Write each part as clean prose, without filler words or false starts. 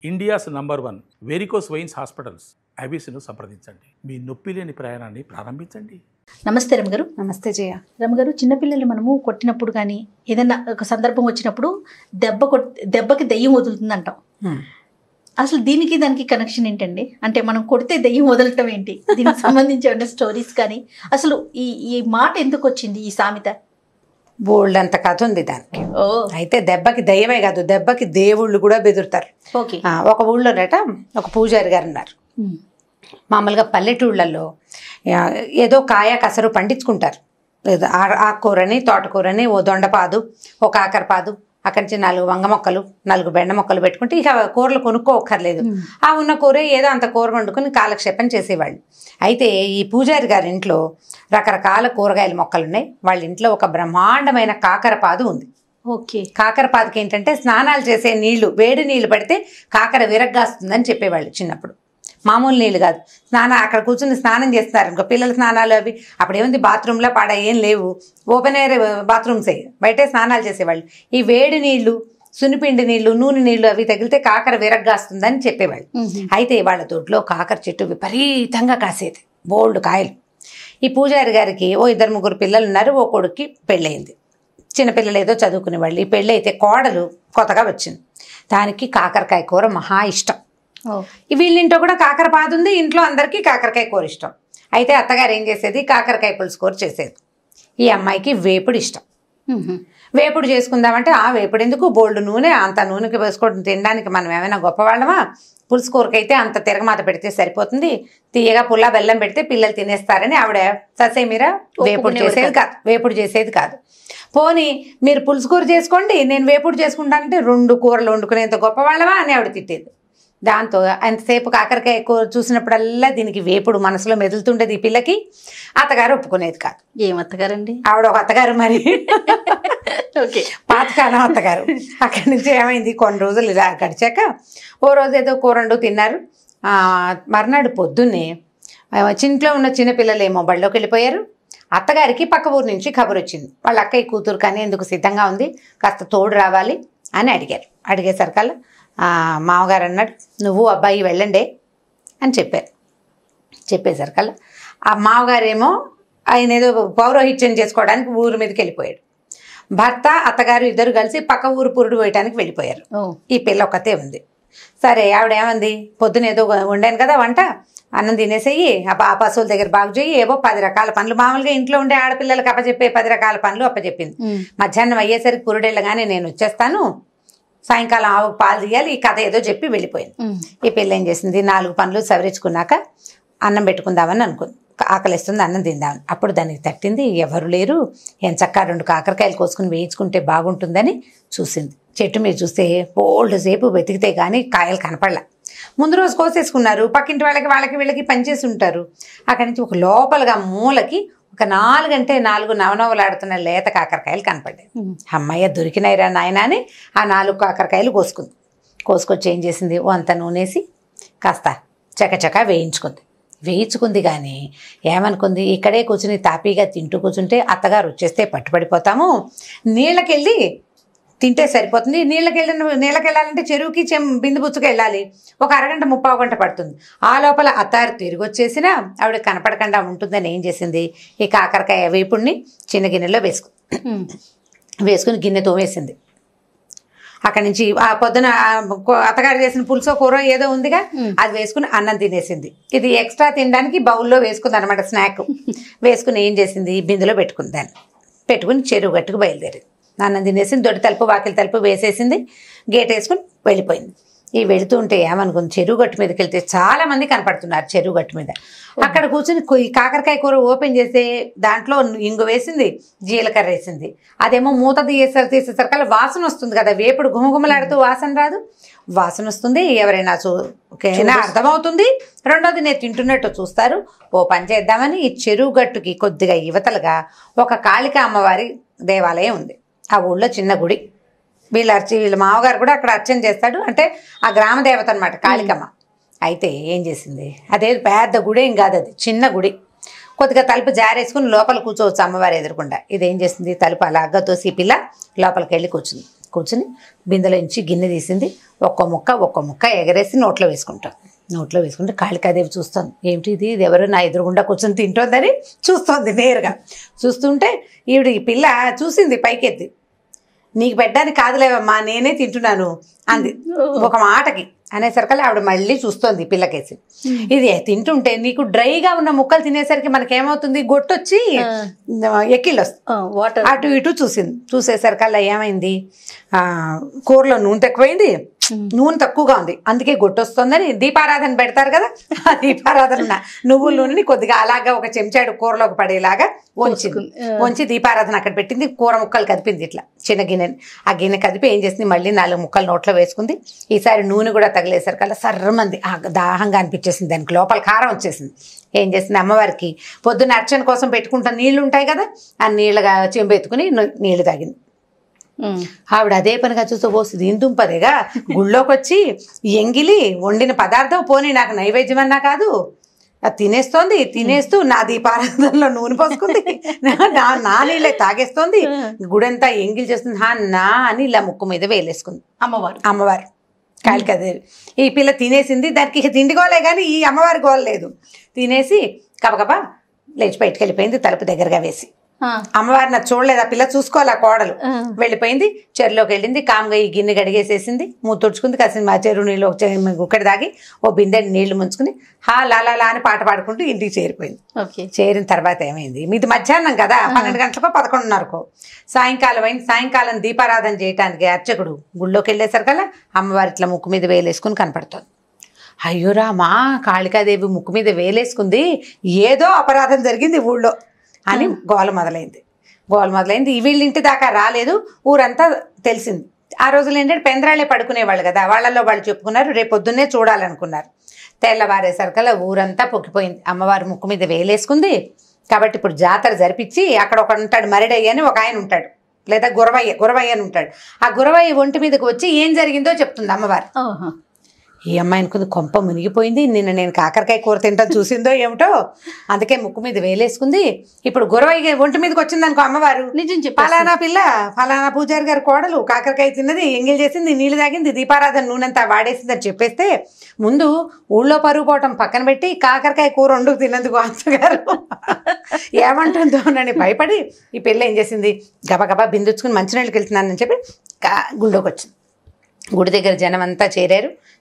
India's number 1 varicose veins hospitals ఐబీసీను సంప్రదించండి. మీ నొప్పి లేని ప్రయాణాన్ని ప్రారంభించండి. నమస్తే రమగారు. నమస్తే జయ. రమగారు, చిన్నపిల్లలు మనము కొట్టినప్పుడు కానీ ఏదైనా ఒక సందర్భం వచ్చినప్పుడు దెబ్బకి దెయ్యం వదులుతుంది అంటాం. అసలు దీనికి దానికి కనెక్షన్ ఏంటండి? అంటే మనం కొడితే దెయ్యం వదలటం ఏంటి? దీనికి సంబంధించి ఏమైనా స్టోరీస్ కానీ, అసలు ఈ మాట ఎందుకు వచ్చింది, ఈ సామెత? బోల్డ్ అంత కథ ఉంది దానికి. అయితే దెబ్బకి దయ్యమే కాదు, దెబ్బకి దేవుళ్ళు కూడా బెదురుతారు. ఒక ఊళ్ళోనట ఒక పూజారి గారు ఉన్నారు. మామూలుగా పల్లెటూళ్ళల్లో ఏదో కాయ కసరు పండించుకుంటారు. ఆకుకూరని, తోటకూరని, ఓ దొండపాదు, ఓ కాకరపాదు, అక్కడి నుంచి 4 వంగ మొక్కలు, 4 బెండ మొక్కలు పెట్టుకుంటే ఇక కూరలు కొనుక్కోక్కర్లేదు. ఆ ఉన్న కూర ఏదో అంత కూర వండుకుని కాలక్షేపం చేసేవాళ్ళు. అయితే ఈ పూజారి గారి ఇంట్లో రకరకాల కూరగాయల మొక్కలు ఉన్నాయి. వాళ్ళ ఇంట్లో ఒక బ్రహ్మాండమైన కాకరపాదు ఉంది. ఓకే. కాకరపాదుకి ఏంటంటే స్నానాలు చేసే నీళ్లు, వేడి నీళ్లు పడితే కాకర విరగ్గాస్తుందని చెప్పేవాళ్ళు చిన్నప్పుడు. మామూలు నీళ్ళు కాదు, అక్కడ కూర్చుని స్నానం చేస్తున్నారు ఇంకో పిల్లల స్నానాలు అవి. అప్పుడు ఏముంది, బాత్రూంలో పాడ ఏం లేవు, ఓపెన్ ఎయిర్ బాత్రూమ్సే, బయటే స్నానాలు చేసేవాళ్ళు. ఈ వేడి నీళ్లు, సునిపిండి నీళ్లు, నూనె నీళ్లు అవి తగిలితే కాకర విరగ్గాస్తుందని చెప్పేవాళ్ళు. అయితే వాళ్ళ దొడ్లో కాకర చెట్టు విపరీతంగా కాసేది, బోల్డ్ కాయలు. ఈ పూజారి గారికి ఓ 2-3 పిల్లలు ఉన్నారు. ఓ కొడుక్కి పెళ్ళయింది. చిన్నపిల్లలు ఏదో చదువుకునే వాళ్ళు. ఈ పెళ్ళి అయితే కోడలు కొత్తగా వచ్చింది. దానికి కాకరకాయ కూర మహా ఇష్టం. వీళ్ళింట్లో కూడా కాకరపాదు ఉంది, ఇంట్లో అందరికీ కాకరకాయ కూర ఇష్టం. అయితే అత్తగారు ఏం చేసేది, కాకరకాయ పులుసు కూర చేసేది. ఈ అమ్మాయికి వేపుడు ఇష్టం. వేపుడు చేసుకుందామంటే ఆ వేపుడు ఎందుకు, బోల్డ్ నూనె, అంత నూనెకి వేసుకోవడం తినడానికి మనం ఏమైనా గొప్పవాళ్ళమా? పులుసు కూరకైతే అంత తిరగమాత పెడితే సరిపోతుంది, తీయగా పుల్ల బెల్లం పెడితే పిల్లలు తినేస్తారని ఆవిడ ససేమిరా వేపుడు చేసేది కాదు. పోనీ మీరు పులుసు కూర చేసుకోండి, నేను వేపుడు చేసుకుంటానంటే 2 కూరలు వండుకునేంత గొప్పవాళ్ళమా అని ఆవిడ తిట్టేది. దాంతో ఎంతసేపు కాకరకాయ కూర చూసినప్పుడల్లా దీనికి వేపుడు మనసులో మెదులుతుండేది. ఈ పిల్లకి అత్తగారు ఒప్పుకునేది కాదు. ఏం అత్తగారండి? ఆవిడ ఒక అత్తగారు, మరి పాతకాలం అత్తగారు. అక్కడి నుంచి ఏమైంది, కొన్ని రోజులు ఇలా గడిచాక ఓ రోజు ఏదో కూరండు తిన్నారు. మర్నాడు పొద్దున్నే ఇంట్లో ఉన్న చిన్నపిల్లలు ఏమో బళ్ళోకి వెళ్ళిపోయారు. అత్తగారికి పక్క ఊరు నుంచి కబురు వచ్చింది, వాళ్ళ అక్కయ్య కూతురు కానీ ఎందుకు సిద్ధంగా ఉంది, కాస్త తోడు రావాలి అని అడిగారు. అడిగేసరికల్లా మామగారు అన్నాడు, నువ్వు అబ్బాయి వెళ్ళండి అని చెప్పారు. చెప్పేసరికల్లా ఆ మామగారేమో ఆయన ఏదో పౌరోహిత్యం చేసుకోవడానికి ఊరి మీదకి వెళ్ళిపోయాడు. భర్త అత్తగారు ఇద్దరు కలిసి పక్క ఊరు పురుడు పోయటానికి వెళ్ళిపోయారు. ఈ పిల్ల ఒక్కతే ఉంది. సరే, ఆవిడ ఏమంది, పొద్దున ఏదో వండాను కదా వంట, అన్నం తినేసేయి, ఆ పశువుల దగ్గర బాగు చేయి, ఏవో 10 రకాల పనులు, మామూలుగా ఇంట్లో ఉండే ఆడపిల్లలకు అప్పచెప్పే 10 రకాల పనులు అప్పచెప్పింది. మధ్యాహ్నం అయ్యేసరికి పురుడెళ్ళగానే నేను వచ్చేస్తాను, సాయంకాలం ఆవుకు పాలు తీయాలి, ఈ కథ ఏదో చెప్పి వెళ్ళిపోయింది. ఈ పిల్ల ఏం చేసింది, 4 పనులు సవరించుకున్నాక అన్నం పెట్టుకుందామని అనుకుంది. ఆకలిస్తుంది, అన్నం తిందామని. అప్పుడు దానికి తట్టింది, ఎవరు లేరు, ఎంచక్కా 2 కాకరకాయలు కోసుకుని వేయించుకుంటే బాగుంటుందని చూసింది. చెట్టు మీద చూస్తే బోల్డ్ సేపు వెతికితే కానీ కాయలు కనపడలా. ముందు రోజు కోసేసుకున్నారు, పక్కింటి వాళ్ళకి వీళ్ళకి పనిచేసి ఉంటారు. అక్కడి నుంచి ఒక లోపలగా మూలకి ఒక 4 అంటే 4 నవనవలాడుతున్న లేత కాకరకాయలు కనపడ్డాయి. అమ్మాయి దొరికినాయిరా నాయన అని ఆ 4 కాకరకాయలు కోసుకొచ్చి ఏం చేసింది, ఓ అంత నూనెసి కాస్త చకచకా వేయించుకుంది. కానీ ఏమనుకుంది, ఇక్కడే కూర్చుని తాపీగా తింటూ కూర్చుంటే అత్తగారు వచ్చేస్తే పట్టుబడిపోతాము, నీళ్ళకెళ్ళి తింటే సరిపోతుంది. నీళ్ళకెళ్ళాలంటే చెరువుకి బిందు బుచ్చుకు వెళ్ళాలి, ఒక అరగంట 30 గంట పడుతుంది. ఆ లోపల అత్తారు తిరిగి వచ్చేసినా ఆవిడ కనపడకుండా ఉంటుందని ఏం చేసింది, ఈ కాకరకాయ వేపుడిని చిన్న గిన్నెలో వేసుకుని గిన్నె తోమేసింది. అక్కడి నుంచి ఆ పొద్దున అత్తగారు చేసిన పులుసో కూర ఏదో ఉందిగా, అది వేసుకుని అన్నం తినేసింది. ఇది ఎక్స్ట్రా తినడానికి బౌల్లో వేసుకుంది అనమాట, స్నాక్ వేసుకుని ఏం చేసింది, బిందులో పెట్టుకుని చెరువు గట్టుకు బయలుదేరింది. అన్నం తినేసింది, దొడ్డి తలుపు వాకిలి తలుపు వేసేసింది, గేట్ వేసుకుని వెళ్ళిపోయింది. ఈ వెళుతూ ఉంటే ఏమనుకుంది, చెరువు గట్టు మీదకి వెళ్తే చాలా మంది కనపడుతున్నారు. చెరువు గట్టు మీద అక్కడ కూర్చొని కాకరకాయ కూర ఓపెన్ చేస్తే దాంట్లో ఇంగు వేసింది, జీలకర్ర వేసింది. అదేమో మూత తీసేసరికల్లా వాసన వస్తుంది కదా, వేపుడు గుమగుమలాడుతూ వాసన రాదు, వాసన వస్తుంది. ఎవరైనా అర్థమవుతుంది. రెండోది నేను తింటున్నట్టు చూస్తారు. ఓ పని చేద్దామని ఈ చెరువు గట్టుకి కొద్దిగా యువతలుగా ఒక కాళికా అమ్మవారి దేవాలయం ఉంది. ఆ ఊళ్ళో చిన్న గుడి. వీళ్ళ మామగారు కూడా అక్కడ అర్చన చేస్తాడు, అంటే ఆ గ్రామ దేవత అనమాట కాళికమ్మ. అయితే ఏం చేసింది, అదే పెద్ద గుడి ఏం కాదు, అది చిన్న గుడి. కొద్దిగా తలుపు జారేసుకుని లోపల కూర్చోవచ్చు అమ్మవారు ఎదురకుండా. ఇదేం చేసింది, తలుపు అలాగా తోసి పిల్ల లోపలికి వెళ్ళి కూర్చుని బిందెలోంచి గిన్నె తీసింది. ఒక్క ముక్క ఎగరేసి నోట్లో వేసుకుంటే కాళికాదేవి చూస్తుంది. ఏమిటి ఇది ఎవరు నా ఎదురుగుండా కూర్చొని తింటోందని చూస్తోంది నేరుగా. చూస్తుంటే ఈవిడ ఈ పిల్ల చూసింది పైకెత్తి. నీకు పెట్టడానికి కాదులేవమ్మా, నేనే తింటున్నాను అంది ఒక మాటకి. అనేసరికి ఆవిడ మళ్ళీ చూస్తోంది పిల్లకేసి. ఇది తింటుంటే నీకు డ్రైగా ఉన్న ముక్కలు తినేసరికి మనకేమవుతుంది, గొట్టొచ్చి ఎక్కిళ్ళు వస్తుంది. అటు ఇటు చూసేసరికల్లా ఏమైంది, కూరలో నూనె తక్కువైంది, నూనె తక్కువగా ఉంది, అందుకే గొట్టొస్తుందని దీపారాధన పెడతారు కదా, ఆ దీపారాధన నువ్వుల నూనెని కొద్దిగా అలాగా ఒక చెంచాడు కూరలోకి పడేలాగా వంచి దీపారాధన అక్కడ పెట్టింది. కూర ముక్కలు కదిపింది ఇట్లా చిన్న గిన్నెని. ఆ గిన్నె కదిపి ఏం చేసింది, మళ్ళీ 4 ముక్కలు నోట్లో వేసుకుంది. ఈసారి నూనె కూడా తగిలేసరికల్లా సర్రమంది దాహంగా అనిపించేసింది. దానికి లోపల కారం వచ్చేసింది. ఏం చేసింది, అమ్మవారికి పొద్దున్న అర్చన కోసం పెట్టుకుంటా నీళ్లు ఉంటాయి కదా, ఆ నీళ్ళగా చెంబెత్తుకుని నీళ్లు తాగింది. ఆవిడ అదే పనిగా చూస్తూ పోసి దీంతుంపదేగా గుళ్ళోకి వచ్చి ఎంగిలి వండిన పదార్థం పోనీ నాకు నైవేద్యం కాదు, తినేస్తూ నా దీపారాధనలో నూనె పోసుకుంది, నా నీళ్ళే తాగేస్తోంది, గుడంతా ఎంగిలి చేస్తుంది నా అని ఇలా ముక్కు మీద వేలేసుకుంది అమ్మవారు కాళికాదేవి. ఈ పిల్ల తినేసింది. దానికి ఇక తిండి గోలే కానీ ఈ అమ్మవారి గోల లేదు. తినేసి కబకబా లేచి బయటకు వెళ్ళిపోయింది తలుపు దగ్గరగా వేసి. అమ్మవారిని నాకు చూడలేదు, ఆ పిల్ల చూసుకోవాలి, ఆ కోడలు వెళ్ళిపోయింది. చెరువులోకి వెళ్ళింది, కామ్గా ఈ గిన్నె గడిగేసేసింది, తుడుచుకుంది. కాసిన మా చెరువు నీళ్ళు ఒక్కడి దాగి ఓ బిందె నీళ్లు ముంచుకుని హా లాలా అని పాట పాడుకుంటూ ఇంటికి చేరిపోయింది. చేరిన తర్వాత ఏమైంది, మీది మధ్యాహ్నం కదా, 12 గంటలకో 11:30కో సాయంకాలం అయింది. సాయంకాలం దీపారాధన చేయడానికి అర్చకుడు గుళ్ళోకి వెళ్ళేసరికల్లా అమ్మవారి ఇట్లా ముక్కు మీద వేలేసుకుని కనపడుతుంది. అయ్యోరా మా కాళికాదేవి ముక్కు మీద వేలేసుకుంది, ఏదో అపరాధం జరిగింది ఊళ్ళో అని గోల మొదలైంది. వీళ్ళ ఇంటి దాకా రాలేదు, ఊరంతా తెలిసింది. ఆ రోజులు ఏంటంటే పెందరాళ్ళే పడుకునేవాళ్ళు కదా, వాళ్ళల్లో వాళ్ళు చెప్పుకున్నారు, రేపు పొద్దున్నే చూడాలనుకున్నారు. తెల్లవారేసరికల్లా ఊరంతా పొక్కిపోయింది. అమ్మవారి ముక్కు మీద వేలేసుకుంది కాబట్టి ఇప్పుడు జాతర జరిపించి అక్కడ ఒక ఉంటాడు మరిడయ్య అని ఒక ఆయన ఉంటాడు, లేదా గురవయ్య అని ఉంటాడు. ఆ గురవయ్య ఒంటి మీదకి వచ్చి ఏం జరిగిందో చెప్తుంది అమ్మవారు. ఈ అమ్మాయి అనుకుంది కొంప మునిగిపోయింది, నిన్న నేను కాకరకాయ కూర తింటాను చూసిందో ఏమిటో, అందుకే ముక్కు మీద వేలేసుకుంది. ఇప్పుడు గురవయ్య ఒంటి మీదకి వచ్చింది అనుకో అమ్మవారు, నిజం చెప్పి ఫలానా పిల్ల ఫలానా పూజారి గారి కోడలు కాకరకాయ తిన్నది, ఎంగిల్ చేసింది, నీళ్ళు తాగింది, దీపారాధన నూనెంతా వాడేసింది అని చెప్పేస్తే ముందు ఊళ్ళో పరుగు పోవటం పక్కన పెట్టి కాకరకాయ కూర వండుకు తిన్నందుకు అత్తగారు ఏమంటుందో అని భయపడి ఈ పిల్ల ఏం చేసింది, గబగబా బిందుచ్చుకుని మంచినీళ్ళకి వెళ్తున్నానని చెప్పి గుళ్ళోకి వచ్చింది. గుడి దగ్గర జనం అంతా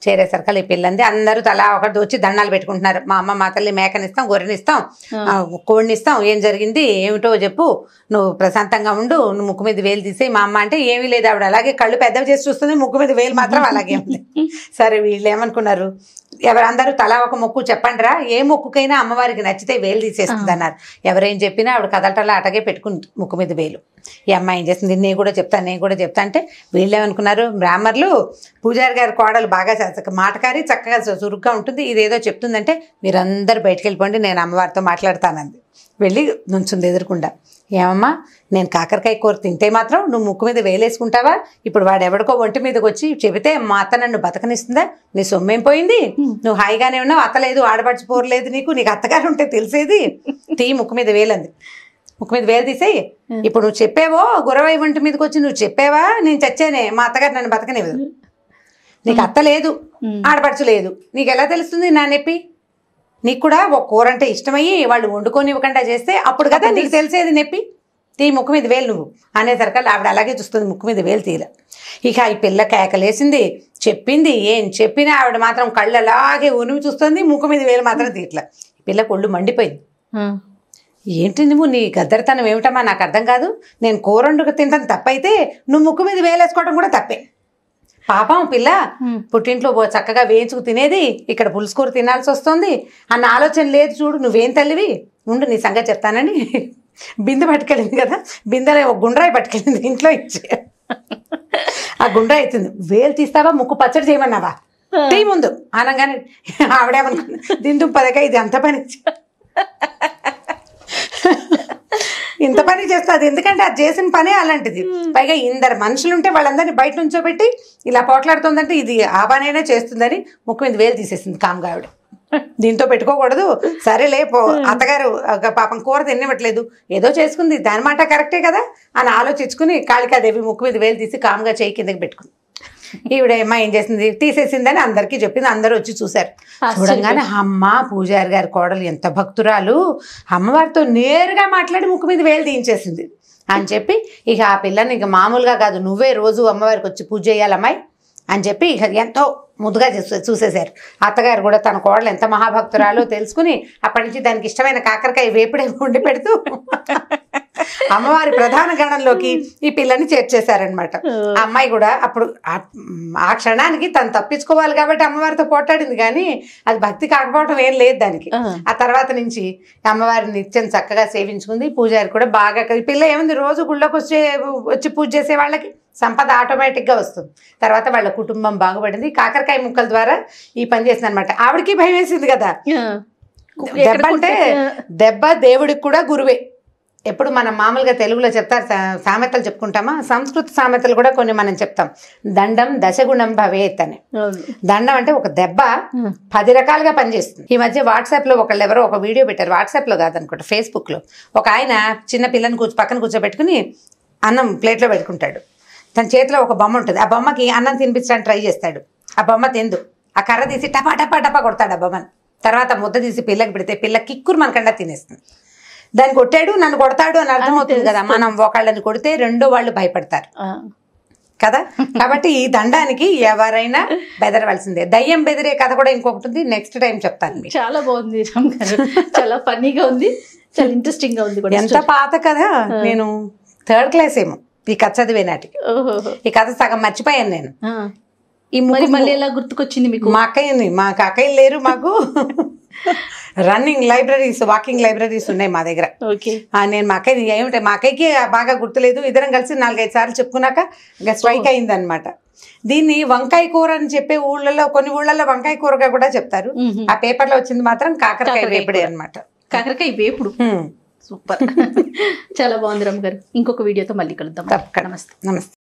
చేరేసరికి ఈ పిల్లంది అందరూ తలా ఒకటి వచ్చి దండాలు పెట్టుకుంటున్నారు. మా అమ్మ మా తల్లి మేకనిస్తాం, గొర్రెనిస్తాం, కోడినిస్తాం, ఏం జరిగింది ఏమిటో చెప్పు, నువ్వు ప్రశాంతంగా ఉండు, నువ్వు ముక్కు మీద వేలు తీసేయి మా అమ్మ అంటే ఏమీ లేదు. ఆవిడ అలాగే కళ్ళు పెద్దవి చేసి చూస్తుంది, ముక్కు మీద వేలు మాత్రం అలాగే ఉంది. సరే వీళ్ళు ఏమనుకున్నారు, ఎవరందరూ తలా ఒక మొక్కు చెప్పండి రా, ఏ మొక్కుకైనా అమ్మవారికి నచ్చితే వేలు తీసేస్తుంది అన్నారు. ఎవరేం చెప్పినా ఆవిడ కదలటలా అటగే పెట్టుకుంది ముక్కు మీద వేలు. ఈ అమ్మాయి ఏం చేస్తుంది, నేను కూడా చెప్తా అంటే వీళ్ళు ఏమనుకున్నారు, బ్రాహ్మణులు పూజారి గారి కోడలు బాగా మాటకారి చక్కగా చురుగ్గా ఉంటుంది, ఇదేదో చెప్తుందంటే మీరందరూ బయటకు వెళ్ళిపోండి, నేను అమ్మవారితో మాట్లాడతానంది. వెళ్ళి నుంచుంది ఎదురుకుండా. ఏమమ్మా నేను కాకరకాయ కూర తింటే మాత్రం నువ్వు ముక్కు మీద వేలేసుకుంటావా, ఇప్పుడు వాడు ఎవడికో ఒంటి మీదకి వచ్చి చెబితే మా అత్త నన్ను బతకనిస్తుందా, నీ సొమ్మేం పోయింది, నువ్వు హాయిగానే ఉన్నావు, అత్తలేదు ఆడపడిచిపోరలేదు, నీకు అత్తగారు ఉంటే తెలిసేది, ముక్కు మీద వేలంది. ముక్కు మీద వేలు తీసేయి, ఇప్పుడు నువ్వు చెప్పావో గురవయ్య ఒంటి మీదకి వచ్చి నువ్వు చెప్పావా నేను చచ్చానే, మా అత్తగారు నన్ను బతకనివ్వదు, నీకు అత్త లేదు ఆడపడుచు లేదు, నీకు ఎలా తెలుస్తుంది నా నొప్పి, నీకు కూడా ఒక కూర అంటే ఇష్టమయ్యి వాళ్ళు వండుకొని ఇవ్వకుండా చేస్తే అప్పుడు కదా నీకు తెలిసేది నొప్పి, ముక్కు మీద వేలు నువ్వు అనేసరికల్లా ఆవిడ అలాగే చూస్తుంది, ముక్కు మీద వేలు తీల. ఇక ఈ పిల్ల కేకలేసింది, చెప్పింది, ఏం చెప్పినా ఆవిడ మాత్రం కళ్ళు అలాగే ఉనిమి చూస్తుంది, ముక్కు మీద వేలు మాత్రం తీట్లా. ఈ పిల్ల కొళ్ళు మండిపోయింది. ఏంటి నువ్వు నీ గద్దరితనం ఏమిటమ్మా నాకు అర్థం కాదు, నేను కూర వండుకు తింటాను తప్పైతే నువ్వు ముక్కు మీద వేలేసుకోవడం కూడా తప్పే, పాపం పిల్ల పుట్టింట్లో చక్కగా వేయించుకు తినేది, ఇక్కడ పులుసు కూర తినాల్సి వస్తుంది అన్న ఆలోచన లేదు చూడు, నువ్వేం తల్లివి, ఉండు నీ సంగతి చెప్తానని బిందె పట్టుకెళ్ళింది కదా, బిందెలో ఒక గుండ్రాయి పట్టుకెళ్ళింది ఇంట్లో ఇచ్చి, ఆ గుండ్రాయి అవుతుంది, వేలు తీస్తావా ముక్కు పచ్చడి చేయమన్నావా టీ ముందు అనగానే ఆవిడేమనుకున్నా దిందు పదక ఇది అంత పని ఇంత పని చేస్తుంది, ఎందుకంటే అది చేసిన పనే అలాంటిది, పైగా 2 మనుషులు ఉంటే వాళ్ళందరినీ బయట నుంచోబెట్టి ఇలా పోట్లాడుతుందంటే ఇది ఆ పనైనా చేస్తుందని ముక్కు మీద వేలు తీసేసింది కామ్గా ఆవిడ. దీంతో పెట్టుకోకూడదు, సరేలే అత్తగారు పాపం కూర తినివ్వట్లేదు, ఏదో చేసుకుంది, దాని మాట కరెక్టే కదా అని ఆలోచించుకుని కాళికాదేవి ముక్కు మీద వేలు తీసి కామ్గా చేయి కిందకి పెట్టుకుంది. ఈవిడ అమ్మ ఏం చేసింది, తీసేసిందని అందరికీ చెప్పింది. అందరూ వచ్చి చూశారు. చూడంగానే అమ్మ పూజారి గారి కోడలు ఎంత భక్తురాలు, అమ్మవారితో నేరుగా మాట్లాడి ముక్కు మీద వేలు తీయించేసింది అని చెప్పి ఇక ఆ పిల్లని ఇక మామూలుగా కాదు, నువ్వే రోజు అమ్మవారికి వచ్చి పూజ చేయాలమ్మాయి అని చెప్పి ఇక ఎంతో ముద్దుగా చూసేశారు. అత్తగారు కూడా తన కోడలు ఎంత మహాభక్తురాలో తెలుసుకుని అప్పటి నుంచి దానికి ఇష్టమైన కాకరకాయ వేపుడే వండి పెడుతూ అమ్మవారి ప్రధాన గణంలోకి ఈ పిల్లని చేర్చేశారనమాట. ఆ అమ్మాయి కూడా అప్పుడు ఆ క్షణానికి తను తప్పించుకోవాలి కాబట్టి అమ్మవారితో పోటాడింది, కానీ అది భక్తి కాకపోవడం ఏం లేదు దానికి. ఆ తర్వాత నుంచి అమ్మవారిని నిత్యం చక్కగా సేవించుకుంది. పూజారి కూడా బాగా, ఈ పిల్ల ఏముంది రోజు గుళ్ళోకి వచ్చి పూజ చేసే వాళ్ళకి సంపద ఆటోమేటిక్గా వస్తుంది. తర్వాత వాళ్ళ కుటుంబం బాగుపడింది. కాకరకాయ ముక్కల ద్వారా ఈ పని చేసింది అనమాట. ఆవిడకి భయం వేసింది కదా, దెబ్బ అంటే దెబ్బ దేవుడికి కూడా గురువే. ఎప్పుడు మనం మామూలుగా తెలుగులో చెప్తారు, సామెతలు చెప్పుకుంటామా, సంస్కృత సామెతలు కూడా కొన్ని మనం చెప్తాం. దండం దశగుణం భవేత్ అని. దండం అంటే ఒక దెబ్బ 10 రకాలుగా పనిచేస్తుంది. ఈ మధ్య వాట్సాప్లో ఒకళ్ళు ఎవరో ఒక వీడియో పెట్టారు, వాట్సాప్లో కాదనుకుంటా ఫేస్బుక్లో. ఒక ఆయన చిన్న పిల్లని పక్కన కూర్చోబెట్టుకుని అన్నం ప్లేట్లో పెట్టుకుంటాడు. తన చేతిలో ఒక బొమ్మ ఉంటుంది, ఆ బొమ్మకి అన్నం తినిపించడానికి ట్రై చేస్తాడు. ఆ బొమ్మ తిందు, ఆ కర్ర తీసి టపా టపా టపా కొడతాడు ఆ బొమ్మని. తర్వాత ముద్ద తీసి పిల్లకి పెడితే పిల్ల కిక్కురు మనకండా తినేస్తుంది. దాన్ని కొట్టాడు, నన్ను కొడతాడు అని అర్థమవుతుంది కదా. మనం ఒకళ్ళని కొడితే రెండో వాళ్ళు భయపడతారు కదా. కాబట్టి ఈ దండానికి ఎవరైనా బెదరవలసిందే. దయ్యం బెదిరే కథ కూడా ఇంకొకటి ఉంది, నెక్స్ట్ టైం చెప్తాను. చాలా బాగుంది రామ్ గారు, చాలా ఫన్నీగా ఉంది, చాలా ఇంట్రెస్టింగ్ గా ఉంది కూడా. ఎంత పాత కథ, నేను 3rd క్లాస్ ఏమో ఈ కథ చదివే నాటికి. ఈ కథ సగం మర్చిపోయాను నేను. ఈ మళ్ళీ ఎలా గుర్తుకొచ్చింది మీకు? మా అక్కయ్యలు లేరు మాకు. రన్నింగ్ లైబ్రరీస్, వాకింగ్ లైబ్రరీస్ ఉన్నాయి మా దగ్గర. నేను మా అక్కయ్య ఏమిటంటే మా అక్కయ్యకి బాగా గుర్తులేదు, ఇద్దరం కలిసి 4-5 సార్లు చెప్పుకున్నాక ఇంకా స్ట్రైక్ అయింది అనమాట. దీన్ని వంకాయ కూర అని చెప్పే ఊళ్ళలో, కొన్ని ఊళ్ళలో వంకాయ కూరగా కూడా చెప్తారు. ఆ పేపర్లో వచ్చింది మాత్రం కాకరకాయ వేపుడే అనమాట. కాకరకాయ వేపుడు. సూపర్, చాలా బాగుంది రామ్ గారు. ఇంకొక వీడియోతో మళ్ళీ కలుద్దాం. నమస్తే.